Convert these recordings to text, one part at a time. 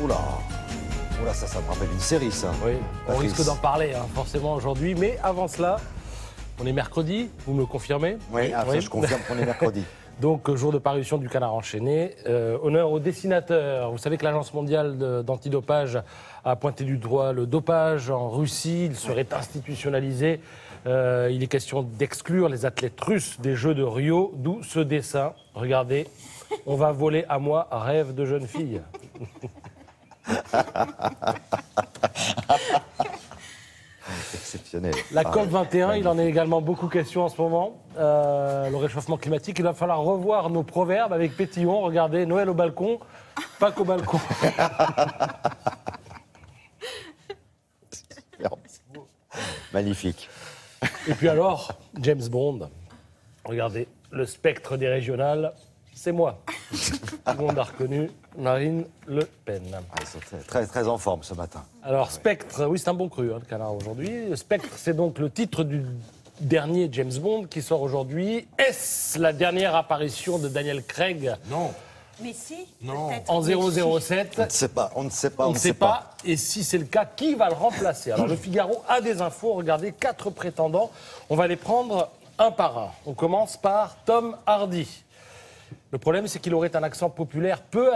Oula. Oula, ça me rappelle une série, ça. Oui, on Patrice. risque d'en parler forcément aujourd'hui, mais avant cela, on est mercredi, vous me le confirmez? Oui, ça, je confirme qu'on est mercredi. Donc, jour de parution du Canard enchaîné. Honneur aux dessinateurs. Vous savez que l'Agence mondiale d'antidopage a pointé du doigt le dopage en Russie. Il serait institutionnalisé. Il est question d'exclure les athlètes russes des Jeux de Rio, d'où ce dessin. Regardez, on va voler à moi, rêve de jeune fille. Exceptionnel. La COP21, il en est également beaucoup question en ce moment. Le réchauffement climatique, il va falloir revoir nos proverbes avec Pétillon. Regardez, Noël au balcon, Pâques au balcon. Magnifique. Et puis alors, James Bond. Regardez, le spectre des régionales, c'est moi. Tout le monde a reconnu Marine Le Pen. Ils sont très en forme ce matin. Alors, Spectre, oui, c'est un bon cru, le Canard, aujourd'hui. Spectre, c'est donc le titre du dernier James Bond qui sort aujourd'hui. Est-ce la dernière apparition de Daniel Craig? Non. Mais si, Non. peut-être. En Mais si. 007. On ne sait pas, on ne sait pas, On ne sait pas. Et si c'est le cas, qui va le remplacer? Alors, le Figaro a des infos. Regardez, 4 prétendants. On va les prendre un par un. On commence par Tom Hardy. Le problème, c'est qu'il aurait un accent populaire peu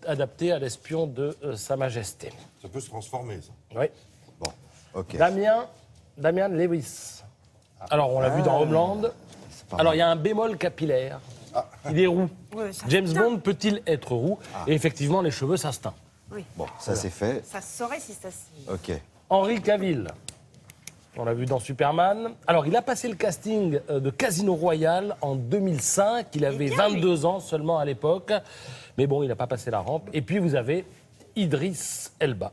adapté à l'espion de Sa Majesté. Ça peut se transformer, ça. Oui. Bon, ok. Damian Lewis. Alors, on l'a vu dans Homeland. pas Alors, mal. il y a un bémol capillaire. Il est roux. Oui, ça James se Bond peut-il être roux? Et effectivement, les cheveux, ça se teint. Oui, Bon, ça c'est fait. ça se saurait si ça se... Ok. Henry Cavill. On l'a vu dans Superman. Alors, il a passé le casting de Casino Royale en 2005. Il avait bien, lui. 22 ans seulement à l'époque. Mais bon, il n'a pas passé la rampe. Et puis, vous avez Idriss Elba.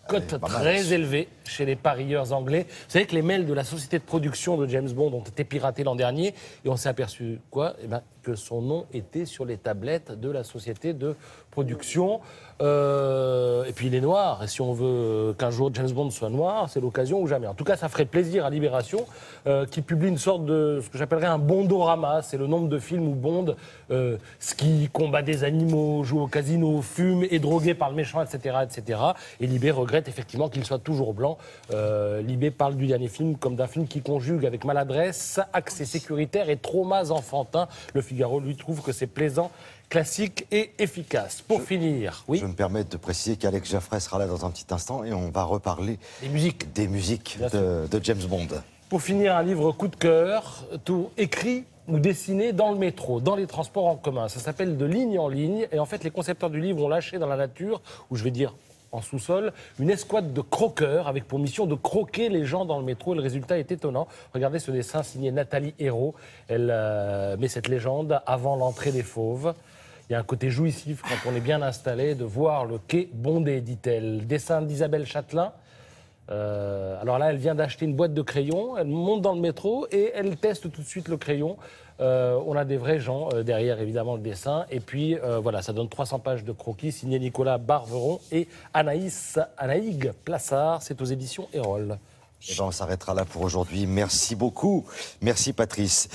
Cote pas mal. très élevée chez les parieurs anglais. Vous savez que les mails de la société de production de James Bond ont été piratés l'an dernier. Et on s'est aperçu quoi? Eh ben, que son nom était sur les tablettes de la société de production. Et puis il est noir. Et si on veut qu'un jour James Bond soit noir, c'est l'occasion ou jamais. En tout cas, ça ferait plaisir à Libération, qui publie une sorte de ce que j'appellerais un bondorama. C'est le nombre de films où Bond skie, combat des animaux, joue au casino, fume, est drogué par le méchant, etc., etc. Et Libé regrette effectivement qu'il soit toujours blanc. Libé parle du dernier film comme d'un film qui conjugue avec maladresse, accès sécuritaire et traumas enfantins. Le Figaro, lui, trouve que c'est plaisant, classique et efficace. Pour finir, oui, Je me permets de préciser qu'Alex Jaffray sera là dans un petit instant et on va reparler les musiques. des musiques Bien de James Bond. Pour finir, un livre coup de cœur, tout écrit ou dessiné dans le métro, dans les transports en commun. Ça s'appelle De ligne en ligne. Et en fait, les concepteurs du livre ont lâché dans la nature, ou je vais dire en sous-sol, une escouade de croqueurs avec pour mission de croquer les gens dans le métro. Et le résultat est étonnant. Regardez ce dessin signé Nathalie Hérault. Elle met cette légende avant l'entrée des fauves. Il y a un côté jouissif quand on est bien installé de voir le quai bondé, dit-elle. Dessin d'Isabelle Châtelain. Alors là, elle vient d'acheter une boîte de crayons, elle monte dans le métro et elle teste tout de suite le crayon. On a des vrais gens derrière, évidemment, le dessin. Et puis, voilà, ça donne 300 pages de croquis, signé Nicolas Barveron et Anaïg Plassard. C'est aux éditions Erol. Eh ben, on s'arrêtera là pour aujourd'hui. Merci beaucoup. Merci Patrice.